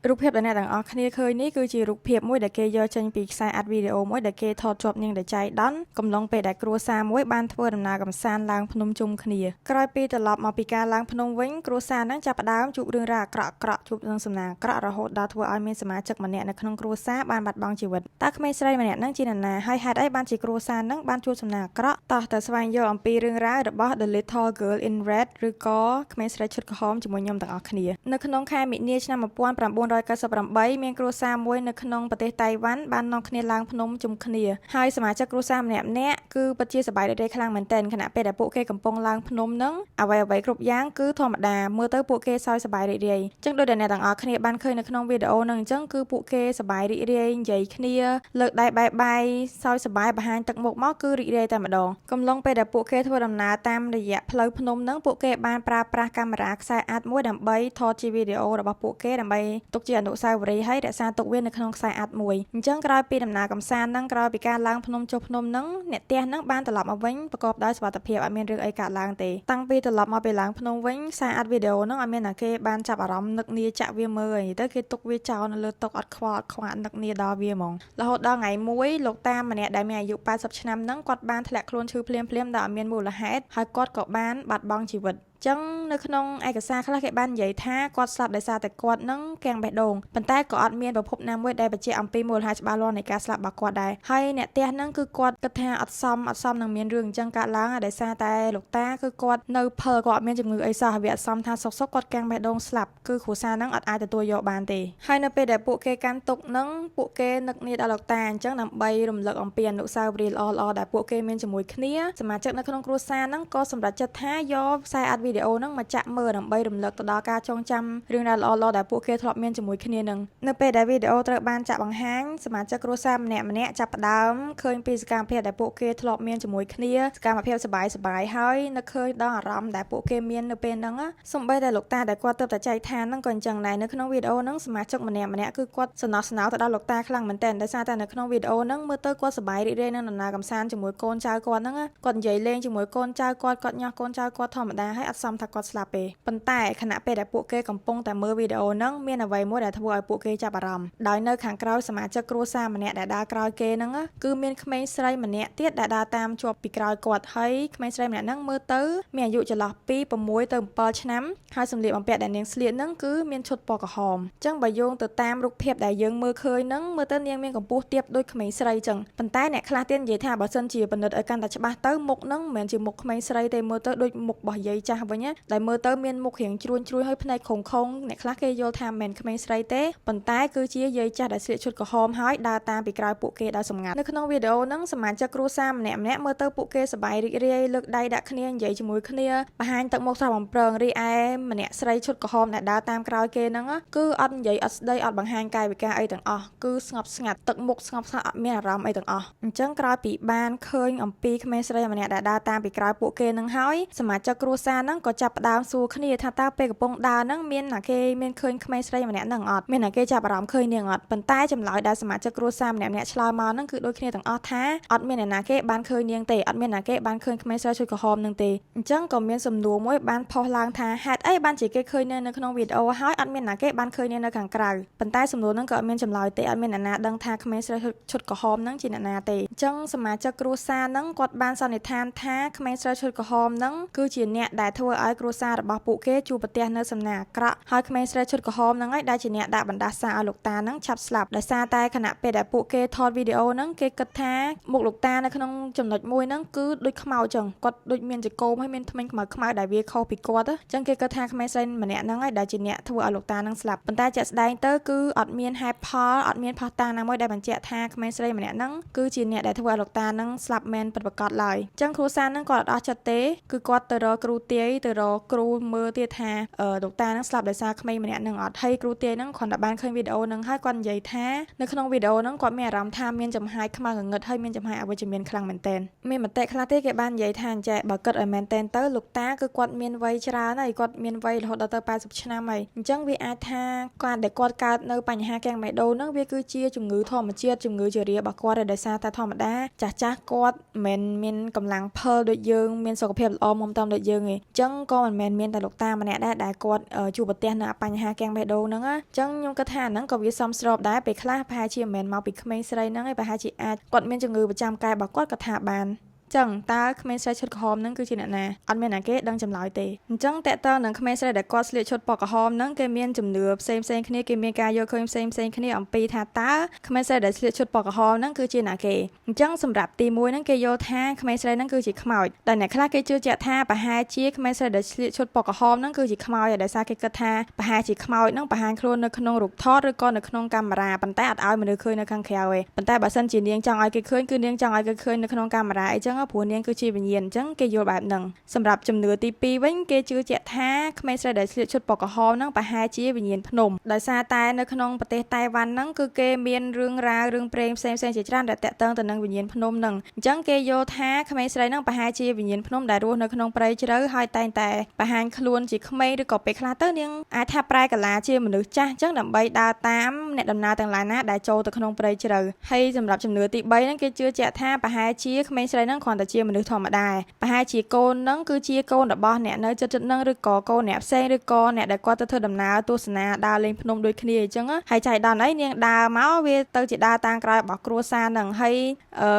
រូបភាពដែលអ្នកទាំងអស់គ្នាឃើញនេះគឺជារូបភាពមួយដែលគេយកចេញពីខ្សែអាត់វីដេអូមួយដែលគេថតជាប់នាងដែលចៃដន្យកំឡុងពេលដែលគ្រួសារមួយបានធ្វើដំណើរកម្សាន្តឡើងភ្នំជុំគ្នាក្រោយពីត្រឡប់មកពីការឡើងភ្នំវិញគ្រួសារនឹងចាប់ផ្ដើមជួបរឿងរ៉ាវអាក្រក់ៗជួបនឹងសំណាងអាក្រក់រហូតដល់ធ្វើឲ្យមានសមាជិកម្នាក់នៅក្នុងគ្រួសារបានបាត់បង់ជីវិតតើក្មេងស្រីម្នាក់នឹងជានរណាហើយហេតុអីបានជាគ្រួសារនឹងបានជួបសំណាងអាក្រក់តោះទៅស្វែងយល់អំពីរឿងរ៉ាវរបស់ The Little Girl in Red ឬក៏ក្មេងស្រីឈុតក្រហមជាមួយខ្ញុំទាំងអស់គ្នានៅក្នុងខែមិនិនាឆ្នាំ1998មានគ្រួសារមួយនៅក្នុងប្រទេសតៃវ៉ាន់បាននាំគ្នាឡើងភ្នំជុំគ្នាហើយសមាជិកគ្រួសារម្នាក់ៗគឺពិតជាសប្បាយរីករាយខ្លាំងមែនទែនខណៈពេលដែលពួកគេកំពុងឡើងភ្នំនឹងអ្វីៗគ្រប់យ៉ាងគឺធម្មតាមើលទៅពួកគេសើចសប្បាយរីករាយអញ្ចឹងដូចដែលអ្នកទាំងអស់គ្នាបានឃើញនៅក្នុងវីដេអូនឹងអញ្ចឹងគឺពួកគេសប្បាយរីករាយនិយាយគ្នាលើកដៃបាយសើចសប្បាយបង្ហាញទឹកមុខមកគឺរីករាយតែម្ដងកំឡុងពេលដែលពួកគេធ្វើដំណើរតាមរយៈផ្លូវភ្នំនឹងពួកគេបានប្រើប្រាស់កាមេរ៉ាខ្សែអាតមួយដើម្បីថតជាវីដេអូរបស់ពួកគេដើម្បីទុកជាអនុស្សាវរីយ៍ហើយរក្សាទុកវានៅក្នុងខ្សែអាតមួយអញ្ចឹងក្រោយពីដំណើរកម្សាន្តនឹងក្រោយពីការឡើងភ្នំចុះភ្នំនឹងអ្នកផ្ទះនឹងបានត្រឡប់មកវិញប្រកបដោយសុវត្ថិភាពអត់មានរឿងអីកើតឡើងទេតាំងពីត្រឡប់មកពីឡើងភ្នំវិញខ្សែអាតវីដេអូនឹងអត់មានអ្នកគេបានចាប់អារម្មណ៍នឹកនាចាក់វាមើលអីទៅគេទុកវាចោលនៅលើតុអត់ខ្វល់អត់ខ្វាក់នឹកនាដល់វាហ្មងរហូតដល់ថ្ងៃមួយលោកតាម្នាក់ដែលមានអាយុ80ឆ្នាំនឹងគាត់បានធ្លាក់ខ្លួនឈឺភ្លាមៗដោយអត់មានមូលហេតុហើយគាត់ក៏បានបាត់បង់ជីវិតចឹងនៅក្នុងឯកសារខ្លះគេបាននិយាយថាគាត់ស្លាប់ដោយសារតែគាត់នឹងកាំងបេះដូងប៉ុន្តែក៏អត់មានប្រភពណាមួយដែលបញ្ជាក់អំពីមូលហេតុច្បាស់លាស់នៃការស្លាប់របស់គាត់ដែរហើយអ្នកផ្ទះហ្នឹងគឺគាត់គិតថាអត់សមនឹងមានរឿងអញ្ចឹងកើតឡើងដោយសារតែលោកតាគឺគាត់នៅភើគាត់អត់មានជំងឺអីសោះវាអត់សមថាសុកគាត់កាំងបេះដូងស្លាប់គឺគ្រួសារហ្នឹងអត់អាចទទួលយកបានទេហើយនៅពេលដែលពួកគេកាន់ទុកហ្នឹងពួកគេនឹកនាដល់លោកតាអញ្ចឹងដើម្បីរំលឹកអំពីអនុស្សាវរីយ៍ល្អៗដែលពួកគេមានជាមួយគ្នាសមាជិកនៅក្នុងគ្រួសារហ្នឹងក៏សម្រេចចិត្តថាយកខ្សែអាតវីដេអូហ្នឹងមកចាក់មើលដើម្បីរំលឹកទៅដល់ការចងចាំរឿងរ៉ាវល្អៗដែលពួកគេធ្លាប់មានជាមួយគ្នានឹងនៅពេលដែលវីដេអូត្រូវបានចាក់បង្ហាញសមាជិកគ្រួសារម្នាក់ចាប់ផ្ដើមឃើញពីសកម្មភាពដែលពួកគេធ្លាប់មានជាមួយគ្នាសកម្មភាពសប្បាយហើយនឹកឃើញដល់អារម្មណ៍ដែលពួកគេមាននៅពេលហ្នឹងសូម្បីតែលោកតាដែលគាត់ទើបតែចែកឋានហ្នឹងក៏អញ្ចឹងដែរនៅក្នុងវីដេអូហ្នឹងសមាជិកម្នាក់គឺគាត់សំណោះស្នោទៅដល់លោកតាខ្លាំងមែនទែនដោយសារតែនៅក្នុងវីដេអូហ្នឹងមើលទៅគាត់សប្បាយរីករាយនឹងដំណើរកម្សាន្តជាមួយកូនចៅគាត់ហ្នឹងគាត់និយាយលេងជាមួយកូនចៅគាត់ញាស់កូនចៅគាត់ធម្មតាហើយអត់សមថាគាត់ស្លាប់ទេប៉ុន្តែខណៈពេលដែលពួកគេកំពុងតែមើលវីដេអូហ្នឹងមានអ្វីមួយដែលធ្វើឲ្យពួកគេចាប់អារម្មណ៍ដោយនៅខាងក្រោយសមាជិកគ្រួសារម្នាក់ដែលដើរក្រោយគេហ្នឹងគឺមានក្មេងស្រីម្នាក់ទៀតដែលដើរតាមជាប់ពីក្រោយគាត់ហើយក្មេងស្រីម្នាក់ហ្នឹងមើលទៅមានអាយុចន្លោះពី6ទៅ7ឆ្នាំហើយសម្លៀកបំពាក់ដែលនាងស្លៀកហ្នឹងគឺមានឈុតពណ៌ក្រហមអញ្ចឹងបើយោងទៅតាមរូបភាពដែលយើងមើលឃើញហ្នឹងមើលទៅនាងមានកម្ពស់ទាបដូចក្មេងស្រីអញ្ចឹងប៉ុន្តែអ្នកខ្លះទៀតនិយាយថាបើសិនជាពិនិត្យឲ្យកាន់តែច្បាស់ទៅមុខហ្នឹងមិនមែនជាមុខក្មេងស្រីទេមើលទៅដូចមុខរបស់យាយចាស់វិញដែលមើលទៅមានមុខរាងជ្រួញហើយភ្នែកខុងអ្នកខ្លះគេយល់ថាមិនមែនក្មេងស្រីទេប៉ុន្តែគឺជាយាយចាស់ដែលស្លៀកឈុតក្រហមហើយដើរតាមពីក្រោយពួកគេដោយសម្ងាត់នៅក្នុងវីដេអូហ្នឹងសមាជិកគ្រួសារម្នាក់មើលទៅពួកគេសប្បាយរីករាយលើកដៃដាក់គ្នានិយាយជាមួយគ្នាបង្ហាញទឹកមុខស្រស់បំព្រងរីឯម្នាក់ស្រីឈុតក្រហមដែលដើរតាមក្រោយគេហ្នឹងគឺអត់និយាយអត់ស្ដីអត់បង្ហាញកាយវិការអីទាំងអស់គឺស្ងប់ស្ងាត់ទឹកមុខស្ងប់ស្ងាត់អត់មានអារម្មណ៍អីទាំងអស់អញ្ចឹងក្រោយពីបានឃើញអំពីក្មេងស្រីម្នាក់ដែលដើរតាមពីក្រោយពួកគេហ្នឹងហើយសមាជិកគ្រួសារហ្នឹងក៏ចាប់ផ្ដើមសួរគ្នាថាតើពេលកំពុងដើរហ្នឹងមានអ្នកគេមានឃើញក្មេងស្រីម្នាក់ហ្នឹងអត់មានអ្នកគេចាប់អារម្មណ៍ឃើញនាងអត់ប៉ុន្តែចម្លើយដែលសមាជិកគ្រួសារម្នាក់ឆ្លើយមកហ្នឹងគឺដូចគ្នាទាំងអស់ថាអត់មានអ្នកណាគេបានឃើញនាងទេអត់មានអ្នកគេបានឃើញក្មេងស្រីឈុតក្រហមហ្នឹងទេអញ្ចឹងក៏មានសំណួរមួយបានផុសឡើងថាហេតុអីបានជាគេឃើញនៅក្នុងវីដេអូហើយអត់មានអ្នកគេបានឃើញនៅខាងក្រៅប៉ុន្តែសំណួរហ្នឹងក៏អត់មានចម្លើយទេអត់មានអ្នកណាដឹងថាក្មេងស្រីឈុតក្រហមហ្នឹងជាអ្នកណាទេអញ្ចឹងសមាជិកគ្រួសារហ្នឹងគាត់បានសន្និដ្ឋានថាក្មេងស្រីឈុតក្រហមហ្នឹងគឺជាអ្នកដែលធ្វើឲ្យគ្រួសាររបស់ពួកគេជួបប្រទះនៅសំណាងអាក្រក់ហើយក្មេងស្រីឈុតក្រហមហ្នឹងហើយដែលជាអ្នកដាក់បណ្ដាសាឲ្យលោកតាហ្នឹងឆាប់ស្លាប់ដោយសារតែខណៈពេលដែលពួកគេថតវីដេអូហ្នឹងគេគិតថាមុខលោកតានៅក្នុងចំណុចមួយហ្នឹងគឺដូចខ្មោចចឹងគាត់ដូចមានចង្គោមហើយមានធ្មេញខ្មៅដែលវាខុសពីគាត់ចឹងគេគិតថាក្មេងស្រីម្នាក់ហ្នឹងហើយដែលជាអ្នកធ្វើឲ្យលោកតាហ្នឹងស្លាប់ប៉ុន្តែជាក់ស្ដែងទៅគឺអត់មានហេតុផលអត់មានភស្តុតាងណាមួយដែលបញ្ជាក់ថាក្មេងស្រីម្នាក់ហ្នឹងគឺជាអ្នកដែលធ្វើឲ្យលោកតាហ្នឹងស្លាប់មែនពិតប្រាកដឡើយចឹងគ្រួសារហ្នឹងគាត់អត់អស់ចិត្តទេគឺគាត់ទៅរកគ្រូទាយទៅរកគ្រូមើលទៀតថាលោកតាហ្នឹងស្លាប់ដោយសារក្មេងម្នាក់ហ្នឹងអត់ហើយគ្រូទាយហ្នឹងគ្រាន់តែបានឃើញវីដេអូហ្នឹងហើយគាត់និយាយថានៅក្នុងវីដេអូហ្នឹងគាត់មានអារម្មណ៍ថាមានចំហាយខ្មៅងងឹតហើយមានចំហាយអវិជ្ជមានខ្លាំងមែនទែនមានមតិខ្លះទេគេបាននិយាយថាអញ្ចឹងបើគិតឲ្យមែនទែនទៅលោកតាគឺគាត់មានវ័យច្រើនហើយគាត់មានវ័យរហូតដល់ទៅ80ឆ្នាំហើយអញ្ចឹងវាអាចថាគាត់ដែលគាត់កើតនៅបញ្ហាកាំងបេះដូងហ្នឹងវាគឺជាជំងឺធម្មជាតិជំងឺជារារបស់គាត់ដោយសារតែធម្មតាចាស់គាត់មិនមានកម្លាំងផលដូចយើងមានសុខភាពល្អមុំតំដូចយើងទេអញ្ចឹង ចឹងក៏មិនមែនមានតែលោកតាម្នាក់ដែរដែលគាត់ជួបប្រទះនៅបញ្ហាកាំងបេះដូងហ្នឹងអញ្ចឹងខ្ញុំគិតថាហ្នឹងក៏វាសមស្របដែរពេលខ្លះប្រហែលជាមិនមែនមកពីក្មេងស្រីហ្នឹងឯងប្រហែលជាអាចគាត់មានជំងឺប្រចាំកាយរបស់គាត់ក៏ថាបានចឹងតើក្មេងស្រីឈុតក្រហមហ្នឹងគឺជាអ្នកណាអត់មានណាគេដឹងចម្លើយទេអញ្ចឹងតើតើនឹងក្មេងស្រីដែលគាត់ស្លៀកឈុតពណ៌ក្រហមហ្នឹងគេមានជំនឿផ្សេងគ្នាគេមានការយល់ឃើញផ្សេងគ្នាអំពីថាតើក្មេងស្រីដែលស្លៀកឈុតពណ៌ក្រហមហ្នឹងគឺជាណាគេអញ្ចឹងសម្រាប់ទី1ហ្នឹងគេយល់ថាក្មេងស្រីហ្នឹងគឺជាខ្មោចតែអ្នកខ្លះគេជឿជាក់ថាប្រហែលជាក្មេងស្រីដែលស្លៀកឈុតពណ៌ក្រហមហ្នឹងគឺជាខ្មោចដោយសារគេគិតថាប្រហែលជាខ្មោចហ្នឹងបង្ហាញខ្លួននៅក្នុងរូបថតឬក៏នៅក្នុងកាមេរ៉ាប៉ុន្តែអត់ឲ្យមនុស្សឃើញនៅខាងក្រៅទេប៉ុន្តែបើសិនជានាងចង់ឲ្យគេឃើញគឺនាងចង់ឲ្យគេឃើញនៅក្នុងកាមេរ៉ាអីចឹងព្រោះនាងគឺជាវិញ្ញាណអញ្ចឹងគេយល់បែបហ្នឹងសម្រាប់ជំនឿទី2វិញគេជឿជាក់ថាក្មេងស្រីដែលស្លៀកឈុតពណ៌ក្រហមហ្នឹងប្រហែលជាវិញ្ញាណភ្នំដោយសារតែនៅក្នុងប្រទេសតៃវ៉ាន់ហ្នឹងគឺគេមានរឿងរ៉ាវរឿងព្រេងផ្សេងជាច្រើនដែលតាក់ទងទៅនឹងវិញ្ញាណភ្នំហ្នឹងអញ្ចឹងគេយល់ថាក្មេងស្រីហ្នឹងប្រហែលជាវិញ្ញាណភ្នំដែលរស់នៅក្នុងព្រៃជ្រៅហើយតែងតែបង្ហាញខ្លួនជាក្មេងឬក៏ពេលខ្លះទៅនាងអាចថាប្រែកាឡាជាមនុស្សចាស់អញ្ចឹងដើម្បីដើរតាមអ្នកដំណើរទាំងឡាយណាដែលចូលទៅក្នុងព្រៃជ្រៅហើយសម្រាប់ជំនឿទី3ហ្នឹងគេជឿជាក់ថាប្រហែលជាក្មេងស្រីហ្នឹងគ្រាន់តែជាមនុស្សធម្មតាប្រហែលជាកូនហ្នឹងគឺជាកូនរបស់អ្នកនៅចិត្តហ្នឹងឬក៏កូនអ្នកផ្សេងឬក៏អ្នកដែលគាត់ទៅធ្វើដំណើរទស្សនាដើរលេងភ្នំដូចគ្នាអញ្ចឹងហើយចៃដន្យអីនាងដើរមកវាទៅជាដើរតាមក្រោយរបស់គ្រួសារហ្នឹងហើយ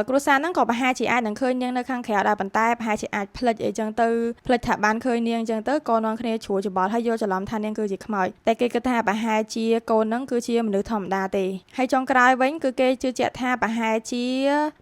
គ្រួសារហ្នឹងក៏ប្រហែលជាអាចនឹងឃើញនាងនៅខាងក្រៅដែរប៉ុន្តែប្រហែលជាអាចផ្លិចអីចឹងទៅផ្លិចថាបានឃើញនាងអញ្ចឹងទៅក៏នាំគ្នាជ្រួលច្បល់ហើយយកច្រឡំថានាងគឺជាខ្មោចតែគេគិតថាប្រហែលជាកូនហ្នឹងគឺជាមនុស្សធម្មតាទេហើយចុងក្រោយវិញគឺគេជឿជាក់ថាប្រហែលជា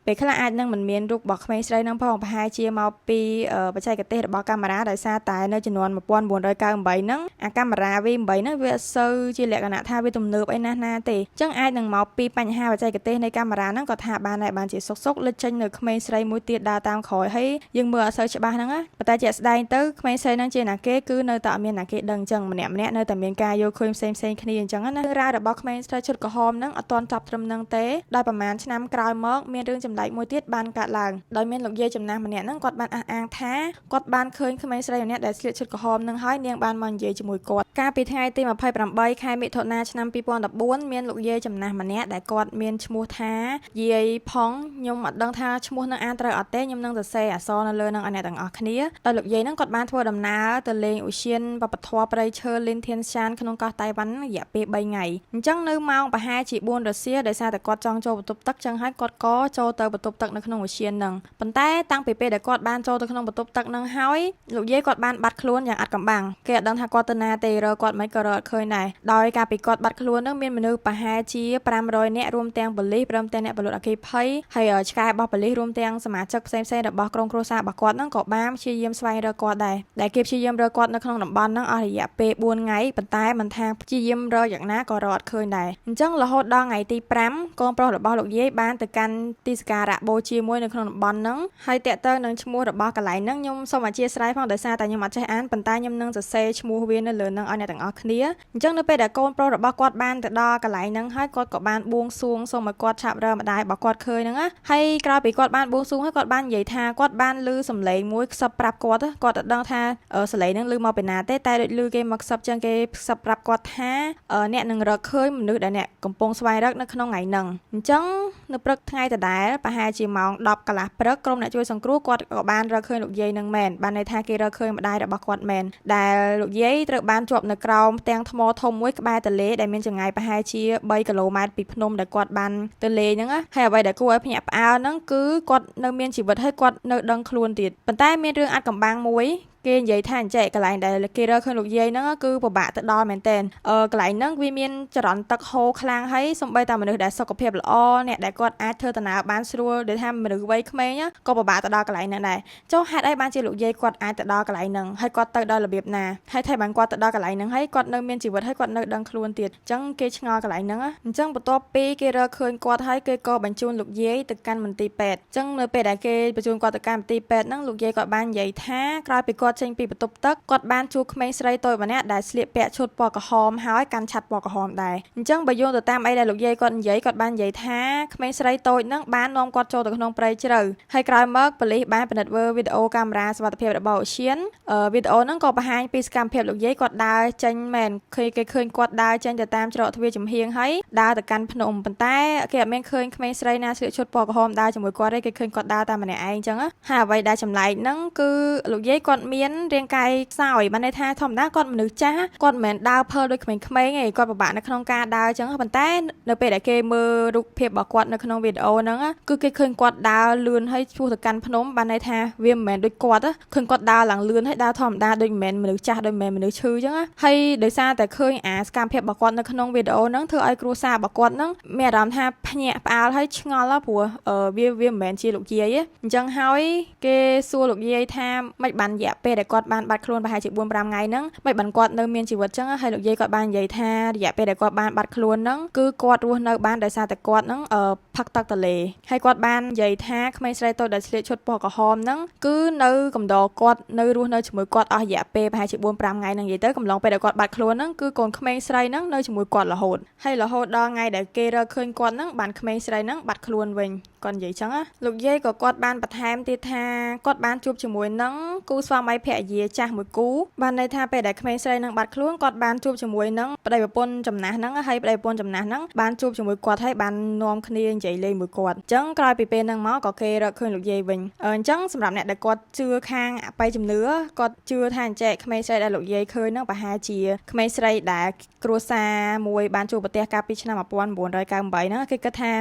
ពេលខ្លះអាចនឹងមិនមានរូបរបស់ក្មេងស្រីហ្នឹងផងប្រហែលជាមកពីបច្ចេកទេសរបស់កាមេរ៉ាដោយសារតែនៅចំនួន1998ហ្នឹងអាកាមេរ៉ា V8 ហ្នឹងវាអត់សូវជាលក្ខណៈថាវាទំនើបអីណាទេអញ្ចឹងអាចនឹងមកពីបញ្ហាបច្ចេកទេសនៃកាមេរ៉ាហ្នឹងក៏ថាបានដែរបានជាសុកលេចចេញនៅក្មេងស្រីមួយទៀតដើរតាមក្រោយហើយយើងមើលអត់សូវច្បាស់ហ្នឹងណាប៉ុន្តែជាក់ស្ដែងទៅក្មេងស្រីហ្នឹងជាណាគេគឺនៅតែអត់មានណាគេដឹងអញ្ចឹងម្នាក់នៅតែមានការយល់ឃើញផ្សេងគ្នាអញ្ចឹងណារឿងរ៉ាវរបស់ក្មេងស្រីឈុតក្រហមហ្នឹងអត់ទាន់ចប់ត្រឹមហ្នឹងទេដោយប្រហែលឆ្នាំក្រោយមកមានរឿងចម្លែកមួយទៀតបានកើតឡើងដោយមានលោកយាយចំណាស់ម្នាក់ហ្នឹងគាត់បានអះអាងថាគាត់បានឃើញក្មេងស្រីម្នាក់ដែលស្លៀកឈុតក្រហមនឹងហើយនាងបានមកនិយាយជាមួយគាត់កាលពីថ្ងៃទី28ខែមិថុនាឆ្នាំ2014មានលោកយាយចំណាស់ម្នាក់ដែលគាត់មានឈ្មោះថាយាយផងខ្ញុំអត់ដឹងថាឈ្មោះនឹងអានត្រូវអត់ទេខ្ញុំនឹងសរសេរអក្សរនៅលើនឹងឲ្យអ្នកទាំងអស់គ្នាដោយលោកយាយហ្នឹងគាត់បានធ្វើដំណើរទៅលេងឧទ្យានវប្បធម៌ព្រៃឈើលីនធានសានក្នុងកោះតៃវ៉ាន់រយៈពេល3ថ្ងៃអញ្ចឹងនៅម៉ោងប្រហែលជា4រសៀលដោយសារតែគាត់ចង់ចូលបន្ទប់ទឹកចឹងហើយគាត់ក៏ចូលទៅបន្ទប់ទឹកនៅក្នុងឧទ្យានហ្នឹងប៉ុន្តែតាំងពីពេលដែលគាត់បានចូលទៅក្នុងបន្ទប់ទឹកហ្នឹងហើយលោកយាយគាត់បានបាត់ខ្លួនយ៉ាងអាត់កំបាំងគេអត់ដឹងថាគាត់ទៅណាទេរកគាត់មិនក៏រកអត់ឃើញដែរដោយការពីគាត់បាត់ខ្លួនហ្នឹងមានមនុស្សប្រហែលជា500នាក់រួមទាំងប៉ូលីសព្រមទាំងអ្នកពលរដ្ឋអគ្គិភ័យហើយឆ្កែរបស់ប៉ូលីសរួមទាំងសមាជិកផ្សេងរបស់ក្រុមគ្រួសាររបស់គាត់ហ្នឹងក៏បានព្យាយាមស្វែងរកគាត់ដែរដែលគេព្យាយាមរកគាត់នៅក្នុងតំបន់ហ្នឹងអស់រយៈពេល4ថ្ងៃប៉ុន្តែមិនថាព្យាយាមរកយ៉ាងណាក៏រកអត់ឃើញដែរអញ្ចឹងរហូតដល់ថ្ងៃទី5កូនប្រុសរបស់លោកយាយបានទៅកាន់ទីសក្ការៈបូជាមួយនៅក្នុងតំបន់ហ្នឹងហើយតាក់ទងនឹងឈ្មោះរបស់កន្លែងហ្នឹងខ្ញុំសូមអធិស្ឋានផងដោយសារតែខ្ញុំអត់ចេះអានប៉ុន្តែខ្ញុំនឹងសរសេរឈ្មោះវានៅលើហ្នឹងឲ្យអ្នកទាំងអស់គ្នាអញ្ចឹងនៅពេលដែលកូនប្រុសរបស់គាត់បានទៅដល់កន្លែងហ្នឹងហើយគាត់ក៏បានបួងសួងសូមឲ្យគាត់ឆាប់រកម្ដាយរបស់គាត់ឃើញហ្នឹងណាហើយក្រោយពីគាត់បានបួងសួងហើយគាត់បាននិយាយថាគាត់បានឮសំឡេងមួយខ្សឹបប្រាប់គាត់គាត់អត់ដឹងថាសំឡេងហ្នឹងឮមកពីណាទេតែដូចឮគេមកខ្សឹបចឹងគេខ្សឹបប្រាប់គាត់ថាអ្នកនឹងរកឃើញមនុស្សដែលអ្នកកំពុងស្វែងរកនៅក្នុងថ្ងៃហ្នឹងអញ្ចឹងនៅព្រឹកថ្ងៃដដែលប្រហែលជាម៉ោង10កន្លះព្រឹកក្រុមអ្នកជួយសង្គ្រោះគាត់ក៏បានរកឃើញលោកយាយនឹងមែនបានន័យថាគេរកឃើញម្ដាយរបស់គាត់មែនដែលលោកយាយត្រូវបានជាប់នៅក្រោមផ្ទាំងថ្មធំមួយក្បែរទន្លេដែលមានចម្ងាយប្រហែលជា3គីឡូម៉ែត្រពីភ្នំដែលគាត់បានទៅលេងហ្នឹងហើយអ្វីដែលគួរឲ្យភ្ញាក់ផ្អើលហ្នឹងគឺគាត់នៅមានជីវិតហើយគាត់នៅដឹងខ្លួនទៀតប៉ុន្តែមានរឿងអាត់កំបាំងមួយគេនិយាយថាអញ្ចឹងកន្លែងដែលគេរកឃើញលោកយាយហ្នឹងគឺពិបាកទៅដល់មែនទែនកន្លែងហ្នឹងវាមានចរន្តទឹកហូរខ្លាំងហើយសូម្បីតែមនុស្សដែលសុខភាពល្អអ្នកដែលគាត់អាចធ្វើដំណើរបានស្រួលដូចថាមនុស្សវ័យក្មេងក៏ពិបាកទៅដល់កន្លែងហ្នឹងដែរចុះហេតុអីបានជាលោកយាយគាត់អាចទៅដល់កន្លែងហ្នឹងហើយគាត់ទៅដល់របៀបណាហើយថៃបានគាត់ទៅដល់កន្លែងហ្នឹងហើយគាត់នៅមានជីវិតហើយគាត់នៅដឹងខ្លួនទៀតអញ្ចឹងគេឆ្ងល់កន្លែងហ្នឹងអញ្ចឹងបន្ទាប់ពីគេរកឃើញគាត់ហើយគេក៏បញ្ជូនលោកយាយទៅកាន់មន្ទីរពេទ្យអញ្ចឹងនៅពេលដែលគេបញ្ជូនគាត់ទៅកាន់មន្ទីរពេទ្យហ្នឹងលោកយាយគាត់បាននិយាយថាក្រោយពីគាត់ចេញពីបន្ទប់ទឹកគាត់បានជួបក្មេងស្រីតូចម្នាក់ដែលស្លៀកពាក់ឈុតពណ៌ក្រហមហើយកាន់ឆ័ត្រពណ៌ក្រហមដែរអញ្ចឹងបើយោងទៅតាមអីដែលលោកយាយគាត់និយាយគាត់បាននិយាយថាក្មេងស្រីតូចហ្នឹងបាននាំគាត់ចូលទៅក្នុងព្រៃជ្រៅហើយក្រោយមកប៉ូលីសបានពិនិត្យមើលវីដេអូកាមេរ៉ាសុវត្ថិភាពរបស់ឧទ្យានវីដេអូហ្នឹងក៏បង្ហាញពីសកម្មភាពលោកយាយគាត់ដើរចេញមែនគេឃើញគាត់ដើរចេញទៅតាមច្រកទ្វារចំហៀងហើយដើរទៅកាន់ភ្នំប៉ុន្តែគេអត់មានឃើញក្មេងស្រីណាស្លៀកឈុតពណ៌ក្រហមដើរជាមួយគាត់ទេគេឃើញគាត់ដើរតែម្នាក់ឯងអញ្ចឹងហើយអ្វីដែលចម្លែកហ្នឹងគឺលោកយាយគាត់មាន មានរាងកាយខ្សោយបានន័យថាធម្មតាគាត់មនុស្សចាស់គាត់មិនមែនដើរភើដូចក្មេងៗទេគាត់ពិបាកនៅក្នុងការដើរអញ្ចឹងប៉ុន្តែនៅពេលដែលគេមើលរូបភាពរបស់គាត់នៅក្នុងវីដេអូហ្នឹងគឺគេឃើញគាត់ដើរលឿនហើយឆ្ពោះទៅកាន់ភ្នំបានន័យថាវាមិនមែនដូចគាត់ឃើញគាត់ដើរឡើងលឿនហើយដើរធម្មតាដូចមិនមែនមនុស្សចាស់ដូចមិនមែនមនុស្សឈឺអញ្ចឹងហើយដោយសារតែឃើញអាសកម្មភាពរបស់គាត់នៅក្នុងវីដេអូហ្នឹងធ្វើឲ្យគ្រួសាររបស់គាត់ហ្នឹងមានអារម្មណ៍ថាភ្ញាក់ផ្អើលហើយឆ្ងល់ព្រោះវាមិនមែនជាលោកយាយទេអញ្ចឹងហើយគេសួរលោកយាយថាមិនបានរយៈពេលដែលគាត់បានបាត់ខ្លួនប្រហែលជា 4-5 ថ្ងៃហ្នឹងមិនបានគាត់នៅមានជីវិតអញ្ចឹងហើយលោកយាយគាត់បាននិយាយថារយៈពេលដែលគាត់បានបាត់ខ្លួនហ្នឹងគឺគាត់រស់នៅបានដោយសារតែគាត់ហ្នឹងផឹកទឹកទន្លេហើយគាត់បាននិយាយថាក្មេងស្រីតូចដែលស្លៀកឈុតពណ៌ក្រហមហ្នឹងគឺនៅកំដរគាត់នៅរស់នៅជាមួយគាត់អស់រយៈពេលប្រហែលជា 4-5 ថ្ងៃហ្នឹងនិយាយទៅកំឡុងពេលដែលគាត់បាត់ខ្លួនហ្នឹងគឺកូនក្មេងស្រីហ្នឹងនៅជាមួយគាត់រហូតហើយរហូតដល់ថ្ងៃដែលគេរកឃើញគាត់ហ្នឹងបានក្មេងស្រីហ្នឹងបាត់ខ្លួនវិញគាត់និយាយចឹងណាលោកយាយក៏គាត់បានបន្ថែមទៀតថាគាត់បានជួបជាមួយនឹងគូស្វាមីភរិយាចាស់មួយគូបានន័យថាពេលដែលក្មេងស្រីនឹងបាត់ខ្លួនគាត់បានជួបជាមួយនឹងប្តីប្រពន្ធចំណាស់ហ្នឹងហើយប្តីប្រពន្ធចំណាស់ហ្នឹងបានជួបជាមួយគាត់ហើយបាននាំគ្នានិយាយលេងមួយគាត់អញ្ចឹងក្រោយពីពេលហ្នឹងមកក៏គេរកឃើញលោកយាយវិញអញ្ចឹងសម្រាប់អ្នកដែលគាត់ជឿខាងអបិយជំនឿគាត់ជឿថាអញ្ចឹងក្មេងស្រីដែលលោកយាយឃើញហ្នឹងប្រហែលជាក្មេងស្រីដែលគ្រួសារមួយបានជួបប្រទះកាលពីឆ្នាំ1998ហ្នឹងគេគិតថា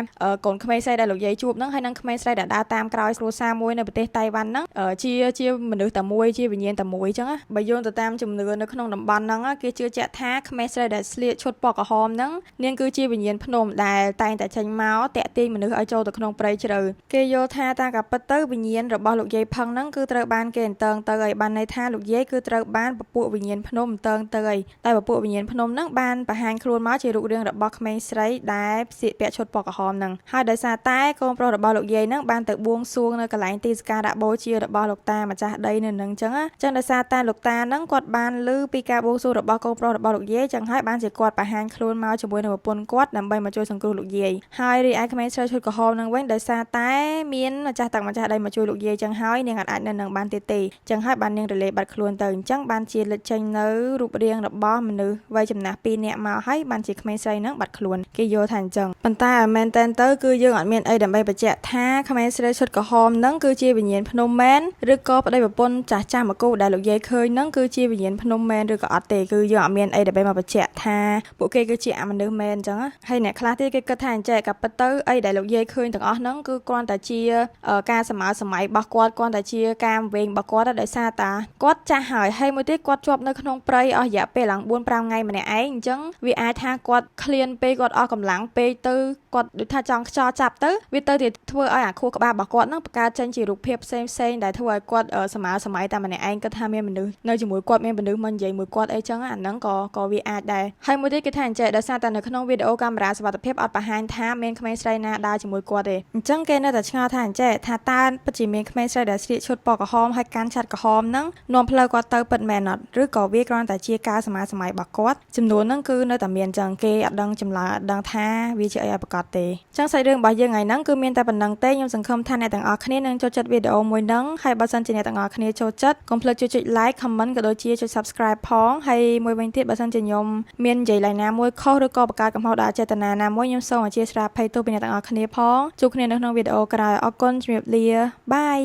កូនក្មេងស្រីដែលលោកយាយជួបហ្នឹងហើយនឹងក្មេងស្រីដែលដើរតាមក្រោយគ្រួសារមួយនៅប្រទេសតៃវ៉ាន់ហ្នឹងជាមនុស្សតែមួយជាវិញ្ញាណតែមួយអញ្ចឹងបើយោងទៅតាមជំនឿនៅក្នុងតំបន់ហ្នឹងគេជឿជាក់ថាក្មេងស្រីដែលស្លៀកឈុតពណ៌ក្រហមហ្នឹងនាងគឺជាវិញ្ញាណភ្នំដែលតែងតែចេញមកតាក់ទាញមនុស្សឲ្យចូលទៅក្នុងព្រៃជ្រៅគេយល់ថាតាមការពិតទៅវិញ្ញាណរបស់លោកយាយផឹងហ្នឹងគឺត្រូវបានគេអន្តើងទៅឲ្យបានន័យថាលោកយាយគឺត្រូវបានពពួកវិញ្ញាណភ្នំអន្តើងទៅឲ្យតែពពួកវិញ្ញាណភ្នំហ្នឹងបានបង្ហាញខ្លួនមកជារូបរាងរបស់ក្មេងស្រីដែលស្លៀកពាក់ឈុតពណ៌ក្រហមហ្នឹងហើយដោយសារតែកូនប្រុសរបស់លោកយាយហ្នឹងបានទៅបួងសួងនៅកន្លែងទីសក្ការៈបូជារបស់លោកតាម្ចាស់ដីនៅនឹងអញ្ចឹងដោយសារតែលោកតាហ្នឹងគាត់បានឮពីការបួងសួងរបស់កូនប្រុសរបស់លោកយាយអញ្ចឹងហើយបានជាគាត់បង្ហាញខ្លួនមកជាមួយនឹងប្រពន្ធគាត់ដើម្បីមកជួយសង្គ្រោះលោកយាយហើយរីឯក្មេងស្រីឈុតក្រហមហ្នឹងវិញដោយសារតែមានម្ចាស់ទឹកម្ចាស់ដីមកជួយលោកយាយអញ្ចឹងហើយនាងអាចនៅនឹងបានទេអញ្ចឹងហើយបាននាងរលាយបាត់ខ្លួនទៅអញ្ចឹងបានជាលេចចេញនៅរូបរាងរបស់មនុស្សវ័យចំណាស់2នាក់មកហើយបានជាក្មេងស្រីហ្នឹងបាត់ខ្លួនគេយល់ថាអញ្ចឹងប៉ុន្តែមែនតើទៅគឺយើងអត់មានអីដើម្បីបញ្ជាក់ថាក្មេងស្រីឈុតក្រហមហ្នឹងគឺជាវិញ្ញាណភ្នំមែនឬក៏ប្តីប្រពន្ធចាស់មកគូដែលលោកយាយឃើញហ្នឹងគឺជាវិញ្ញាណភ្នំមែនឬក៏អត់ទេគឺយើងអត់មានអីដើម្បីមកបញ្ជាក់ថាពួកគេគឺជាអមនុស្សមែនអញ្ចឹងហើយអ្នកខ្លះទៀតគេគិតថាអញ្ចឹងក៏ពិតទៅអីដែលលោកយាយឃើញទាំងអស់ហ្នឹងគឺគ្រាន់តែជាការសម័យរបស់គាត់គ្រាន់តែជាការវែងរបស់គាត់ដោយសារតាគាត់ចាស់ហើយមួយទៀតគាត់ជាប់នៅក្នុងព្រៃអស់រយៈពេលឡើង 4-5 ថ្ងៃម្នាក់ឯងអញ្ចឹងវាអាចថាគាត់ឃ្លានពេកគាត់អស់កម្លាំងពេកទៅគាត់ដូចថាចង់ខ្យល់ចាប់ទៅវាទៅតែធ្វើឲ្យអាខួរក្បាលរបស់គាត់ហ្នឹងបង្កើតចេញជារូបភាពផ្សេងដែលធ្វើឲ្យគាត់សម័យតែម្នាក់ឯងគាត់ថាមានមនុស្សនៅជាមួយគាត់មានមនុស្សមកនិយាយមួយគាត់អីចឹងអាហ្នឹងក៏វាអាចដែរហើយមួយទៀតគេថាអញ្ចឹងដោយសារតែនៅក្នុងវីដេអូកាមេរ៉ាសុវត្ថិភាពអត់បង្ហាញថាមានក្មេងស្រីណាដើរជាមួយគាត់ទេអញ្ចឹងគេនៅតែឆ្ងល់ថាអញ្ចឹងថាតើពិតជាមានក្មេងស្រីដែលស្លៀកឈុតពណ៌ក្រហមហើយកាន់ឆ័ត្រក្រហមហ្នឹងនាំផ្លូវគាត់ទៅពិតមែនអត់ឬក៏វាគ្រាន់តែជាការសម័យរបស់គាត់ចំនួនហ្នឹងគឺនៅតែមានអញ្ចឹងគេអត់ដឹងចម្លើយអត់ដឹងថាវាជាអីឲ្យប្រកាសទេអញ្ចឹងសាច់រឿងរបស់យើងថ្ងៃហ្នឹងគឺមានតែប៉ុណ្្នឹងទេខ្ញុំសង្ឃឹមថាអ្នកទាំងអស់គ្នានឹងចូលចិត្តវីដេអូមួយហ្នឹងហើយបើសិនជាអ្នកទាំងអស់គ្នាចូលចិត្តកុំភ្លេចជួយចុច like comment ក៏ដូចជាចុច subscribe ផងហើយមួយវិញទៀតបើសិនជាខ្ញុំមាននិយាយឡើយណាមួយខុសឬក៏បង្កើតកំហុសដោយអចេតនាណាមួយខ្ញុំសូមអធិស្ឋានអភ័យទោសពីអ្នកទាំងអស់គ្នាផងជួបគ្នានៅក្នុងវីដេអូក្រោយអរគុណជំរាបលាបាយ